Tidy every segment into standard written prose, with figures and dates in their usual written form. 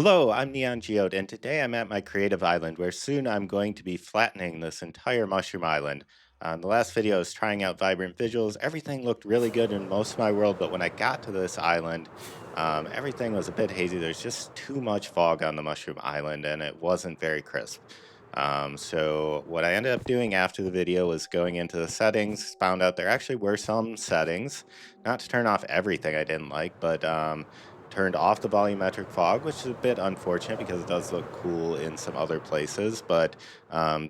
Hello, I'm Neon Geode, and today I'm at my creative island where soon I'm going to be flattening this entire mushroom island. The last video I was trying out vibrant visuals. Everything looked really good in most of my world, but when I got to this island, everything was a bit hazy. There's just too much fog on the mushroom island, and it wasn't very crisp. So what I ended up doing after the video was going into the settings, found out there actually were some settings, not to turn off everything I didn't like, but turned off the volumetric fog, which is a bit unfortunate because it does look cool in some other places, but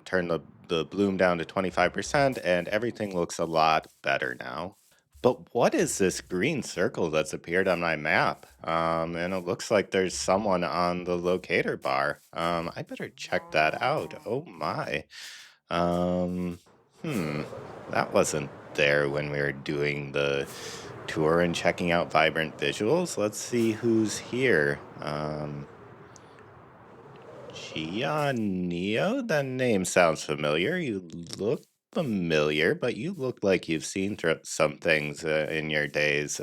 turned the bloom down to 25%, and everything looks a lot better now. But what is this green circle that's appeared on my map? And it looks like there's someone on the locator bar. I better check that out. Oh my. Um, hmm, that wasn't there when we were doing the tour and checking out vibrant visuals. Let's see who's here. Neo? That name sounds familiar. You look familiar, but you look like you've seen some things in your days.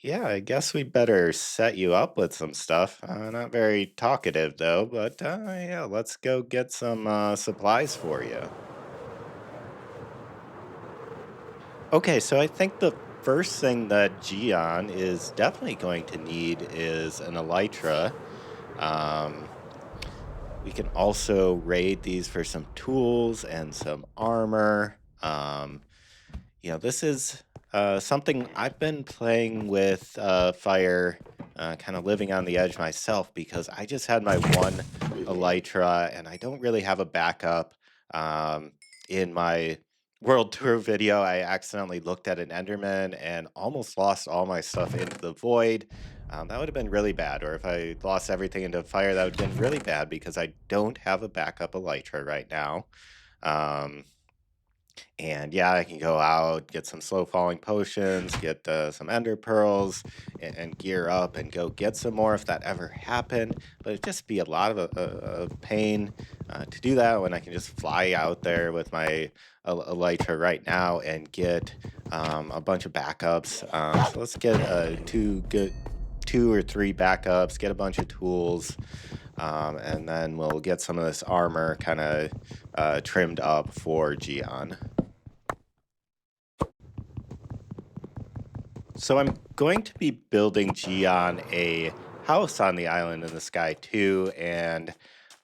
Yeah, I guess we better set you up with some stuff. Not very talkative though, but yeah, let's go get some supplies for you. Okay, so I think the first thing that Gion is definitely going to need is an elytra. Um, we can also raid these for some tools and some armor. This is something I've been playing with fire, kind of living on the edge myself because I just had my one elytra and I don't really have a backup. In my world tour video, I accidentally looked at an Enderman and almost lost all my stuff into the void. That would have been really bad. Or if I lost everything into fire, that would have been really bad because I don't have a backup elytra right now. Um, and yeah, I can go out, get some slow falling potions, get some ender pearls, and gear up and go get some more if that ever happened. But it'd just be a lot of pain to do that when I can just fly out there with my elytra right now and get a bunch of backups. So let's get two or three backups, get a bunch of tools, and then we'll get some of this armor kind of trimmed up for Gion. So I'm going to be building Gion a house on the island in the sky too, and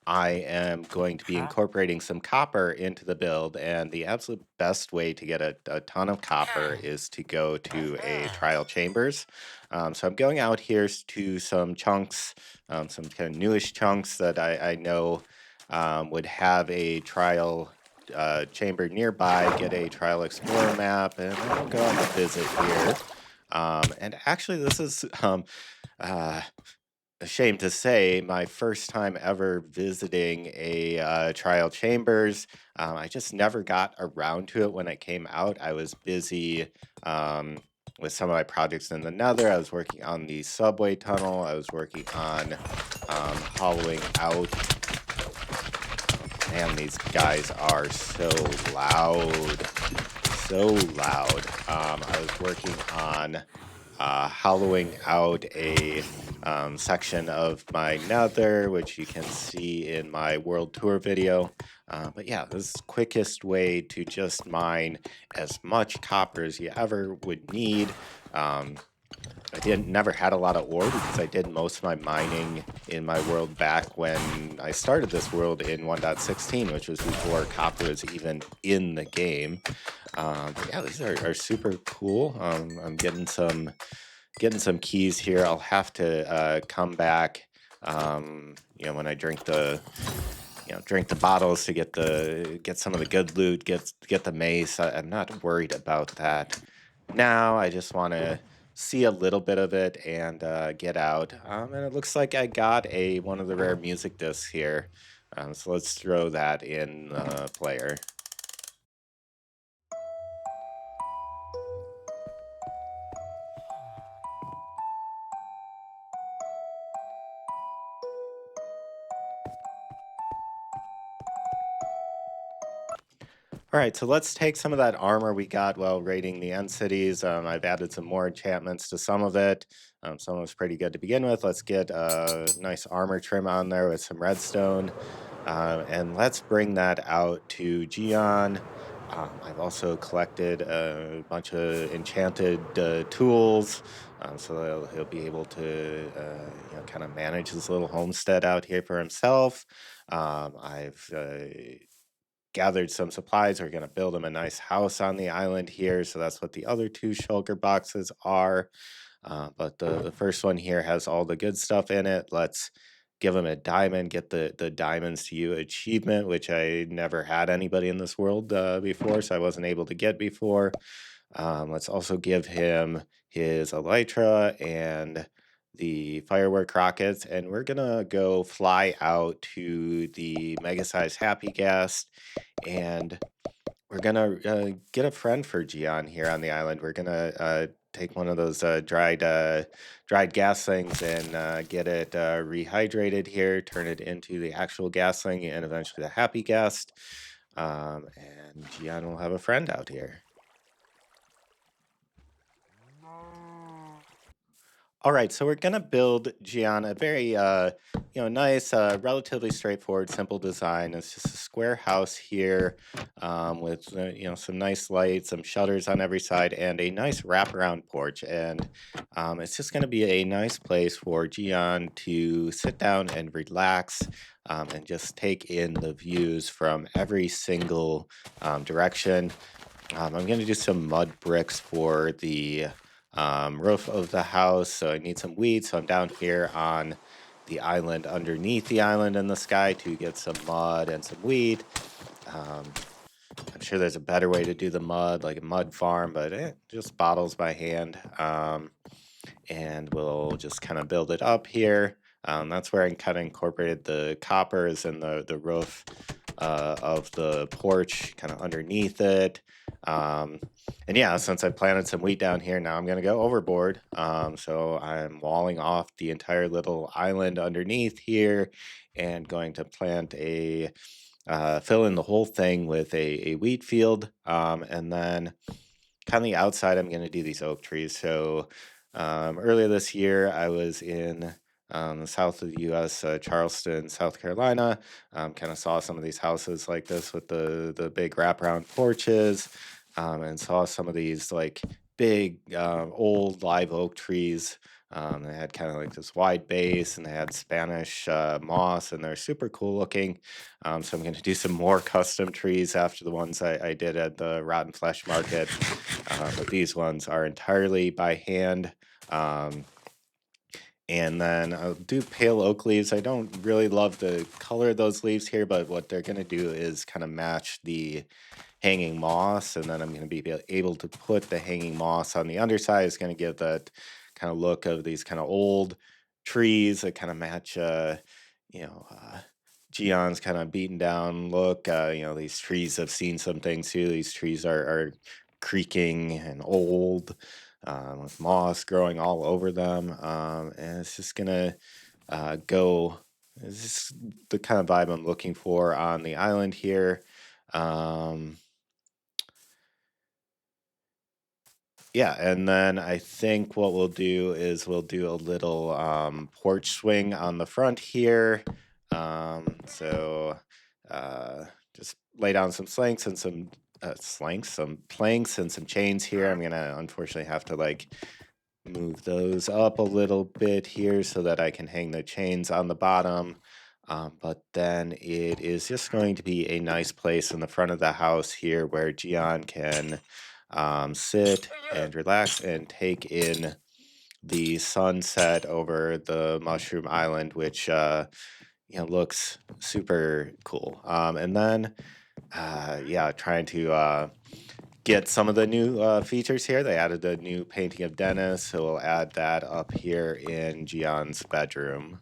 I am going to be incorporating some copper into the build. And the absolute best way to get a ton of copper is to go to a trial chambers. So I'm going out here to some chunks, some kind of newish chunks that I know would have a trial chamber nearby, get a trial explorer map, and then we'll go on a visit here. And actually, this is uh, ashamed to say my first time ever visiting a trial chambers. I just never got around to it when it came out. I was busy with some of my projects in the Nether. I was working on the subway tunnel. I was working on hollowing out. Man, these guys are so loud, so loud. I was working on hollowing out a section of my nether, which you can see in my world tour video. But yeah, this is the quickest way to just mine as much copper as you ever would need. I never had a lot of ore because I did most of my mining in my world back when I started this world in 1.16, which was before copper was even in the game. But yeah, these are super cool. I'm getting some keys here. I'll have to come back, when I drink the bottles to get some of the good loot, get the mace. I'm not worried about that now. I just want to see a little bit of it and get out. And it looks like I got one of the rare music discs here. So let's throw that in the player. All right, so let's take some of that armor we got while raiding the end cities. I've added some more enchantments to some of it. Some was pretty good to begin with. Let's get a nice armor trim on there with some redstone. And let's bring that out to Gion. I've also collected a bunch of enchanted tools, so he'll be able to, kind of manage his little homestead out here for himself. I've gathered some supplies. We're going to build him a nice house on the island here. So that's what the other two shulker boxes are. But the first one here has all the good stuff in it. Let's give him a diamond, get the diamonds to you achievement, which I never had anybody in this world before, so I wasn't able to get before. Let's also give him his elytra and the firework rockets, and we're gonna go fly out to the mega size happy guest, and we're gonna get a friend for Gian here on the island. We're gonna take one of those dried gas things and get it rehydrated here, turn it into the actual gas thing, and eventually the happy guest. And Gian will have a friend out here. All right, so we're gonna build Gian a very, nice, relatively straightforward, simple design. It's just a square house here, with some nice lights, some shutters on every side, and a nice wraparound porch. And it's just gonna be a nice place for Gian to sit down and relax, and just take in the views from every single direction. I'm going to do some mud bricks for the roof of the house. So I need some weeds. So I'm down here on the island underneath the island in the sky to get some mud and some weed. Um, I'm sure there's a better way to do the mud, like a mud farm, but just bottles by hand. And we'll just kind of build it up here. That's where I kind of incorporated the coppers and the roof of the porch kind of underneath it. And yeah, since I planted some wheat down here, now I'm going to go overboard. So I'm walling off the entire little island underneath here and going to plant fill in the whole thing with a wheat field. And then kind of the outside, I'm going to do these oak trees. So earlier this year, I was in the south of the U.S., Charleston, South Carolina. Kind of saw some of these houses like this with the big wraparound porches, and saw some of these like big old live oak trees. They had kind of like this wide base, and they had Spanish moss, and they're super cool looking. So I'm going to do some more custom trees after the ones I did at the Rotten Flesh Market. But these ones are entirely by hand. Um, and then I'll do pale oak leaves. I don't really love the color of those leaves here, but what they're going to do is kind of match the hanging moss. And then I'm going to be able to put the hanging moss on the underside. It's going to give that kind of look of these kind of old trees that kind of match, you know, uh, Gion's kind of beaten down look. These trees have seen some things too. These trees are creaking and old, with moss growing all over them. And it's just gonna go. It's just the kind of vibe I'm looking for on the island here. Um, Yeah, and then I think what we'll do is we'll do a little porch swing on the front here. So just lay down some slanks and some planks and some chains here. I'm gonna unfortunately have to like move those up a little bit here so that I can hang the chains on the bottom. But then it is just going to be a nice place in the front of the house here where Gian can sit and relax and take in the sunset over the Mushroom Island, which looks super cool. And then trying to get some of the new features here. They added a new painting of Dennis, so we'll add that up here in Gian's bedroom.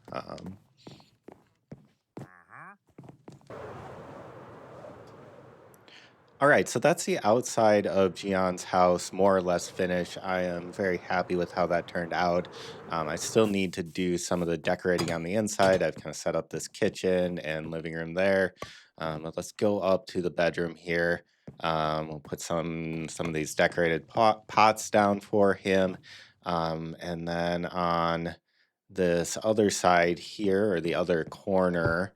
All right, so that's the outside of Gian's house, more or less finished. I am very happy with how that turned out. I still need to do some of the decorating on the inside. I've kind of set up this kitchen and living room there. But let's go up to the bedroom here. We'll put some of these decorated pots down for him. And then on this other side here, or the other corner,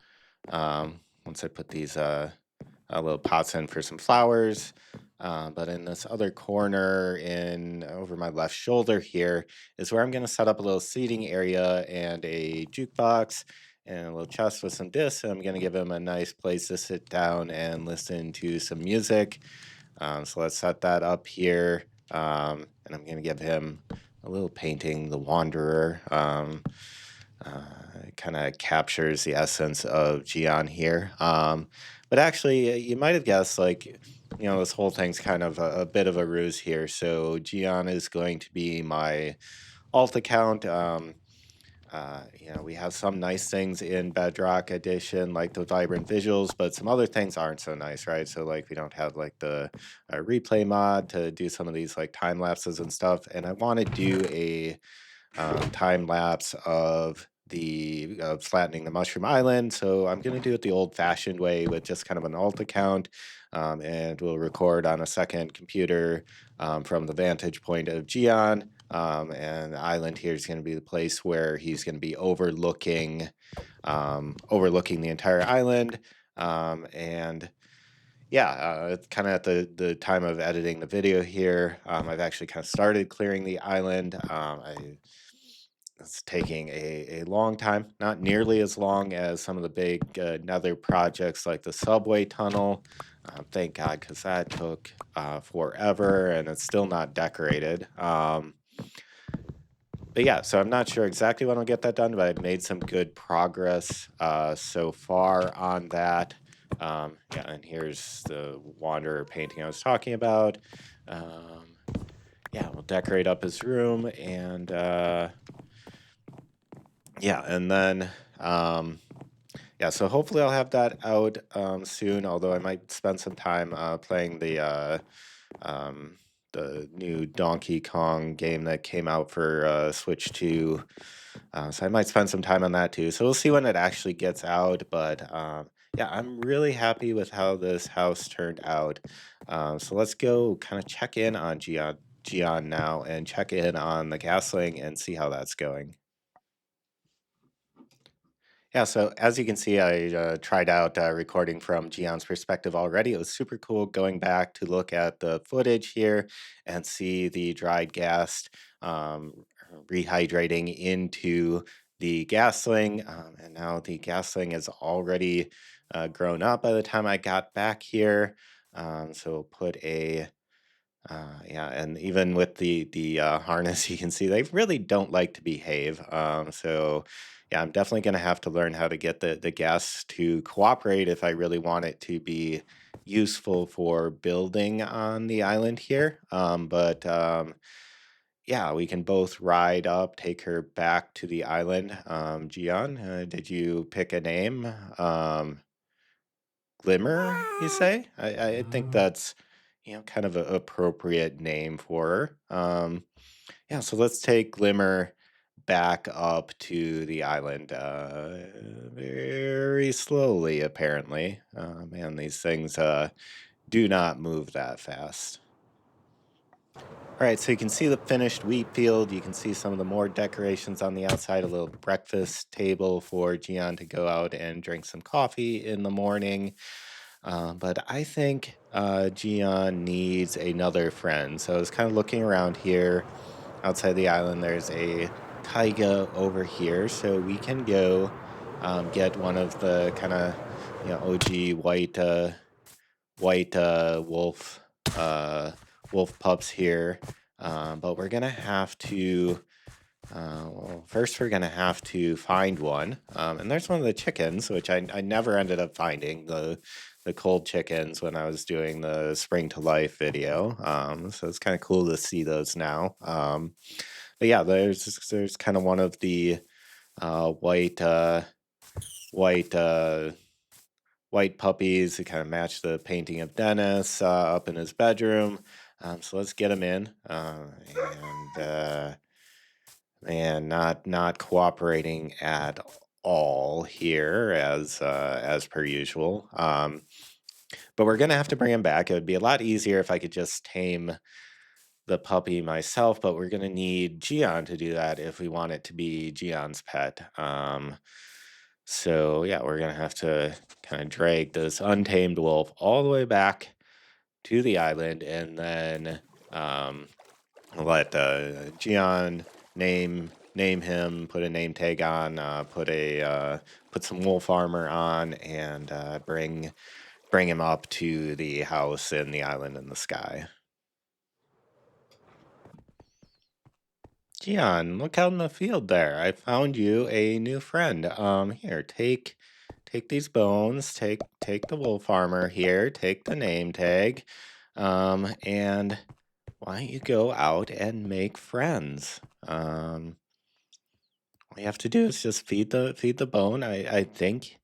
once I put these little pots in for some flowers. But in this other corner, in over my left shoulder here, is where I'm going to set up a little seating area and a jukebox and a little chest with some discs. And I'm going to give him a nice place to sit down and listen to some music. So let's set that up here. And I'm going to give him a little painting, The Wanderer. It kind of captures the essence of Gian here. But actually, you might have guessed, like, this whole thing's kind of a bit of a ruse here. So Gian is going to be my alt account. We have some nice things in Bedrock Edition, like the vibrant visuals, but some other things aren't so nice, right? So, like, we don't have like the replay mod to do some of these like time lapses and stuff. And I want to do a time lapse of the flattening the mushroom island. So I'm going to do it the old fashioned way with just kind of an alt account. And we'll record on a second computer from the vantage point of Gian. And the island here is going to be the place where he's going to be overlooking the entire island. And yeah, it's kind of at the time of editing the video here. I've actually kind of started clearing the island. It's taking a long time, not nearly as long as some of the big nether projects like the subway tunnel. Thank God, because that took forever and it's still not decorated. But yeah, so I'm not sure exactly when I'll get that done, but I've made some good progress so far on that. Yeah, and here's the Wanderer painting I was talking about. Yeah, we'll decorate up his room and yeah, and then yeah, so hopefully I'll have that out soon. Although I might spend some time playing the new Donkey Kong game that came out for Switch 2. So I might spend some time on that too. So we'll see when it actually gets out. But yeah, I'm really happy with how this house turned out. So let's go kind of check in on Gian now and check in on the castling and see how that's going. Yeah, so as you can see, I tried out recording from Gion's perspective already. It was super cool going back to look at the footage here and see the dried gas rehydrating into the gasling. And now the gasling is already grown up by the time I got back here. So we'll put a yeah, and even with the harness, you can see they really don't like to behave. So yeah, I'm definitely going to have to learn how to get the gas to cooperate if I really want it to be useful for building on the island here. But yeah, we can both ride up, take her back to the island. Gian, did you pick a name? Glimmer, you say? I think that's kind of an appropriate name for her. Yeah, so let's take Glimmer back up to the island very slowly, apparently. Man, these things do not move that fast. All right, so you can see the finished wheat field. You can see some of the more decorations on the outside, a little breakfast table for Gian to go out and drink some coffee in the morning. But I think Gian needs another friend. So I was kind of looking around here outside the island. There's a taiga over here. So we can go get one of the kind of OG white wolf pups here. But we're going to have to well, first we're going to have to find one. And there's one of the chickens, which I never ended up finding, the cold chickens when I was doing the Spring to Life video. So it's kind of cool to see those now. But yeah, there's kind of one of the white white white puppies who kind of match the painting of Dennis up in his bedroom. So let's get him in. And not cooperating at all here as per usual. But we're gonna have to bring him back. It would be a lot easier if I could just tame the puppy myself, but we're gonna need Gion to do that if we want it to be Gion's pet. So yeah, we're gonna have to kind of drag this untamed wolf all the way back to the island, and then um, let Gion name him, put a name tag on, put some wolf armor on, and bring him up to the house in the island in the sky. Gian, look out in the field there. I found you a new friend. Here, take these bones, take the wolf armor here, take the name tag. And why don't you go out and make friends? All you have to do is just feed the bone. I think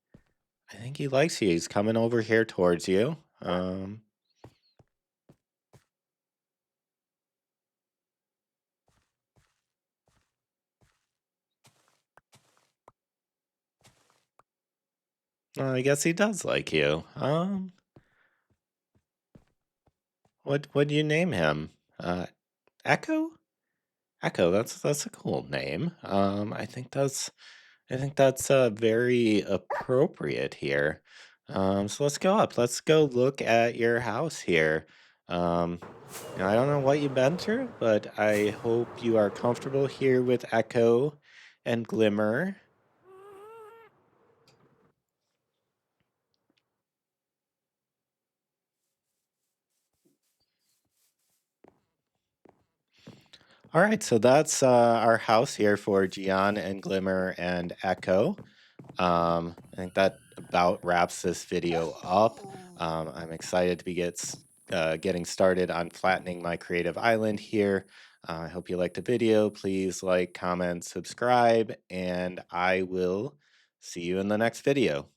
he likes you. He's coming over here towards you. I guess he does like you. What do you name him? Echo? Echo, that's a cool name. I think that's very appropriate here. So let's go up. Let's go look at your house here. Um, I don't know what you've been through, but I hope you are comfortable here with Echo and Glimmer. All right, so that's our house here for Gian and Glimmer and Echo. I think that about wraps this video up. I'm excited to getting started on flattening my creative island here. I hope you liked the video. Please like, comment, subscribe, and I will see you in the next video.